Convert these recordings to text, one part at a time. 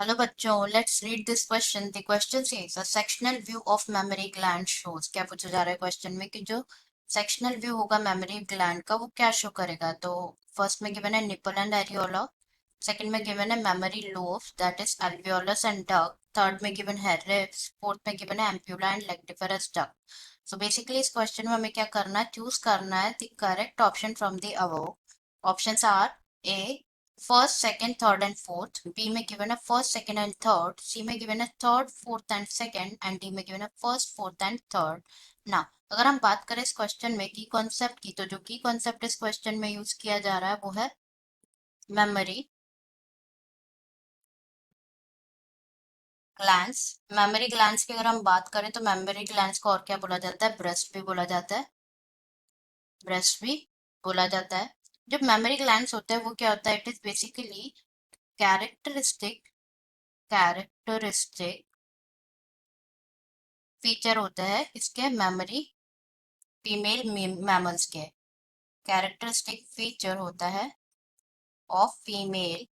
Hello बच्चों, let's read this question. The question says a sectional view of mammary gland shows. क्या पूछा जा रहा है क्वेश्चन में कि जो सेक्शनल व्यू होगा मेमोरी ग्लैंड का वो क्या शो करेगा। तो फर्स्ट में गिवन है निपल एंड एरियोला, सेकंड में गिवन है mammary lobes that is alveolus and duct, third में गिवन है रिब्स, फोर्थ में गिवन है ampulla and lactiferous duct. So basically इस क्वेश्चन में हमें क्या करना है, चूज करना है the correct option from the above. Options are A first, second, third, and fourth. B में given a first, second, and third. C में given a third, fourth, and second. And D में given a first, fourth, and third. Now, अगर हम बात करें इस question में की कॉन्सेप्ट की, तो जो की कॉन्सेप्ट इस क्वेश्चन में यूज किया जा रहा है वो है मेमोरी ग्लैंड्स। मेमोरी ग्लैंड्स की अगर हम बात करें तो मेमोरी ग्लैंड्स को और क्या बोला जाता है, ब्रेस्ट भी बोला जाता है, ब्रेस्ट भी बोला जाता है। जब मेमोरी ग्लैंड्स होते हैं वो क्या होता है, it is basically characteristic characteristic feature होता है इसके मेमोरी फीमेल मैमल्स के। कैरेक्टरिस्टिक फीचर होता है ऑफ फीमेल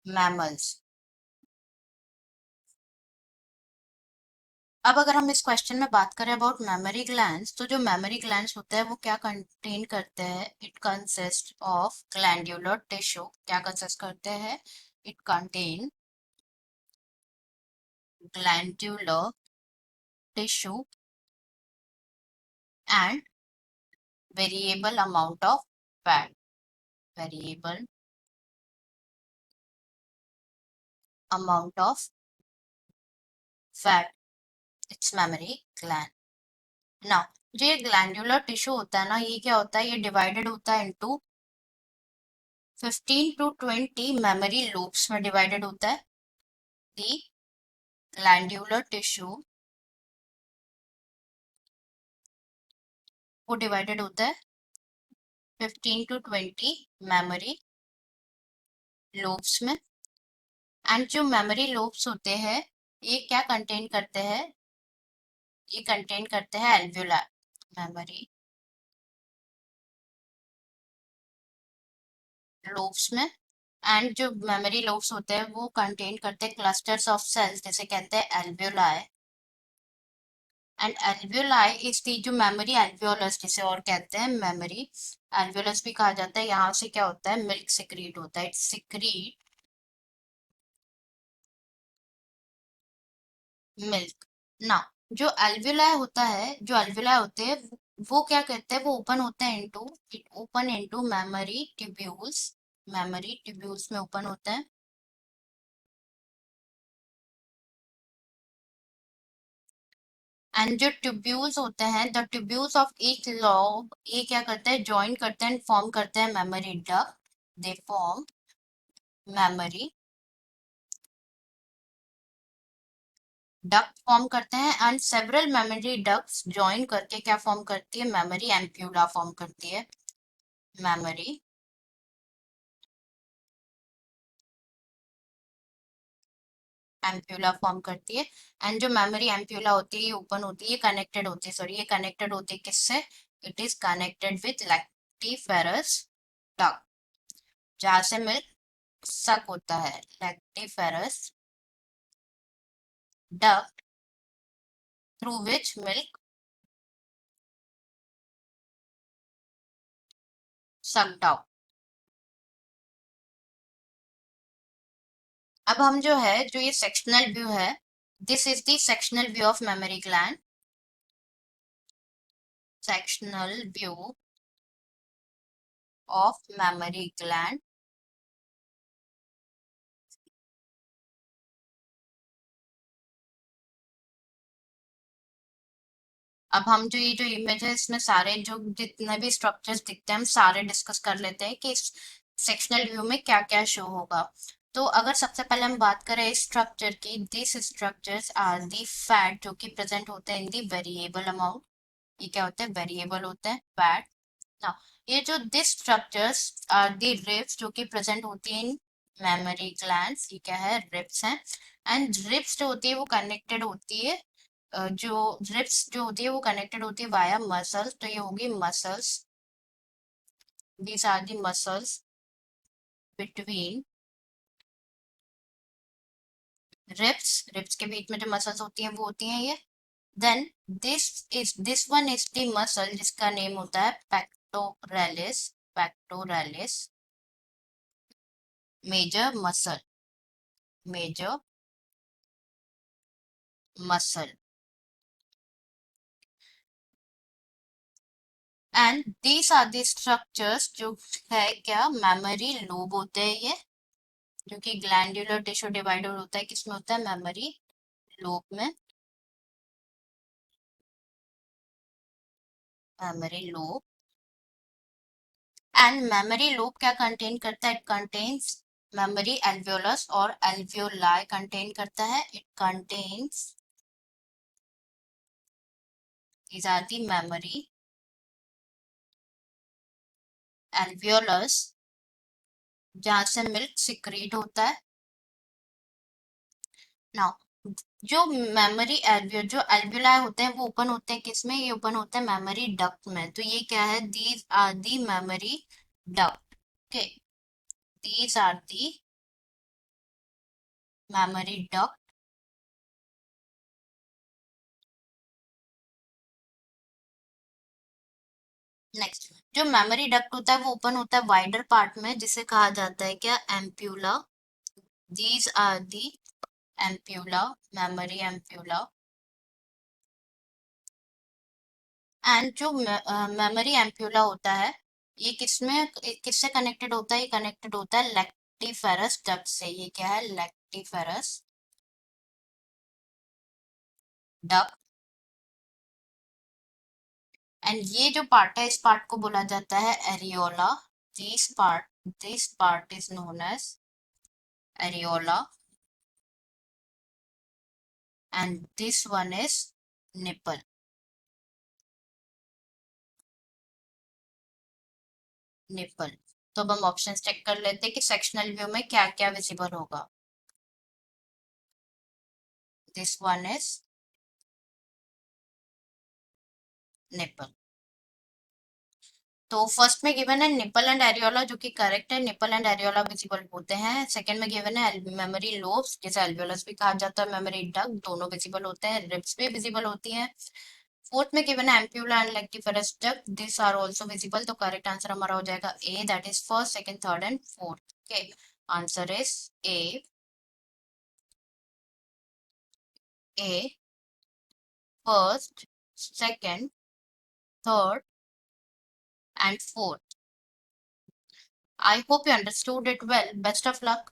मैमल्स। अब अगर हम इस क्वेश्चन में बात करें अबाउट मेमोरी ग्लैंड्स, तो जो मेमोरी ग्लैंड्स होते हैं वो क्या कंटेन करते हैं, it consist of glandular tissue. क्या कंसिस्ट करते हैं, it contain glandular tissue and variable amount of fat, variable amount of fat, it's memory gland. Now जो ये ग्लैंडुलर टिश्यू होता है ना, ये क्या होता है, ये डिवाइडेड होता है इनटू 15 to 20 मेमोरी लूप्स में डिवाइडेड होता है। दी ग्लैंडुलर टिश्यू वो डिवाइडेड होता है 15 to 20 मेमोरी लूप्स में। एंड जो मेमोरी लूप्स होते हैं ये क्या कंटेन करते हैं, ये कंटेन करते हैं एल्व्यूला, मेमोरी लोब्स में। एंड जो मेमोरी लोब्स होते हैं वो कंटेन करते हैं क्लस्टर्स ऑफ सेल्स, जैसे कहते हैं alveoli. And alveoli is the जो मेमोरी एल्वियोलस जिसे और कहते हैं मेमोरी एल्वियोलस भी कहा जाता है। यहाँ से क्या होता है, मिल्क सिक्रीट होता है, इट सिक्रीट मिल्क ना। जो एल्वियोलाई होता है, जो एल्वियोलाई होते हैं वो क्या कहते हैं, वो ओपन होते हैं into, it open into mammary tubules, mammary tubules में ओपन होता है। एंड जो ट्यूब्यूल्स होते हैं, the tubules of each lobe, ये क्या करते हैं, ज्वाइन करते हैं, फॉर्म करते हैं memory duct, they form memory duct form करते हैं। And several memory ducts join करके क्या फॉर्म करती है, मेमोरी एम्प्यूला फॉर्म करती है, मेमोरी एम्प्यूला फॉर्म करती है। एंड जो मेमोरी एम्प्यूला होती है ये ओपन होती है, कनेक्टेड होती है, सॉरी ये कनेक्टेड होती है किससे, it is connected with lactiferous duct, जहां से मिल्क सक होता है, lactiferous duct through which milk sucked out. अब हम जो है, जो ये सेक्शनल व्यू है, this is the sectional view of memory gland, sectional view of mammary gland। अब हम जो ये जो इमेज है इसमें सारे जो जितने भी स्ट्रक्चर्स दिखते हैं हम सारे डिस्कस कर लेते हैं कि इस सेक्शनल व्यू में क्या क्या शो होगा। तो अगर सबसे पहले हम बात करें इस स्ट्रक्चर की, this structures are the fat जो कि प्रेजेंट होते हैं इन दी वेरिएबल अमाउंट। ये क्या होता है, वेरिएबल होते हैं फैट ना। ये जो this structures are the ribs जो कि प्रेजेंट होती है इन मेमोरी ग्लैंड्स, ये क्या है, रिब्स हैं। एंड रिब्स जो होती है वो कनेक्टेड होती है, जो रिब्स जो होती है वो कनेक्टेड होती है वाया मसल्स, तो ये होगी muscles, these are the muscles between ribs के बीच में जो मसल्स होती हैं वो होती हैं ये। Then this one is the muscle जिसका नेम होता है pectoralis major muscle and these are the structures जो है क्या मेमोरी लोब होते हैं ये, जो कि ग्लैंडुलर टिश्यू डिवाइडर होता है, किसमें होता है मेमोरी लोब में। Memory lobe and memory lobe क्या कंटेन करता है, इट कंटेन्स मेमोरी एल्वियोलस और एल्वियोलाई कंटेन करता है, it contains these are the memory alveolus जहां से मिल्क सिक्रीट होता है। नाउ जो मेमोरी एल्वियो जो एल्वियोलाई होते हैं वो ओपन होते हैं किसमें, ये ओपन होते हैं मेमोरी डक्ट में। तो ये क्या है, these are the mammary duct. Okay, these are the mammary duct. Next, जो मेमोरी डक्ट होता है वो ओपन होता है वाइडर पार्ट में जिसे कहा जाता है क्या, ampulla. These are the ampulla, mammary ampulla. And जो मेमोरी एम्प्यूला होता है ये किससे कनेक्टेड होता है, ये कनेक्टेड होता है लैक्टिफेरस डक्ट से। ये क्या है, लैक्टिफेरस डक्ट। एंड ये जो पार्ट है इस पार्ट को बोला जाता है areola. This part is known as areola and this one is nipple. Nipple. तो अब हम ऑप्शन चेक कर लेते हैं कि सेक्शनल व्यू में क्या क्या विजिबल होगा। This one is nipple. तो फर्स्ट में गिवन है निपल एंड एरियोला जो कि करेक्ट है, निपल एंड एरियोला विजिबल होते हैं। सेकंड में गिवन है मेमोरी लोब्स जिसे एल्वियोलस भी कहा जाता है, मेमोरी डक्ट दोनों विजिबल होते हैं, रिब्स भी विजिबल होती हैं। फोर्थ में गिवन है ampulla and lactiferous duct, this are also visible. तो करेक्ट आंसर हमारा हो जाएगा A, that is first second third and fourth. Okay, answer is A. A, first, second, third and fourth. I hope you understood it well. Best of luck.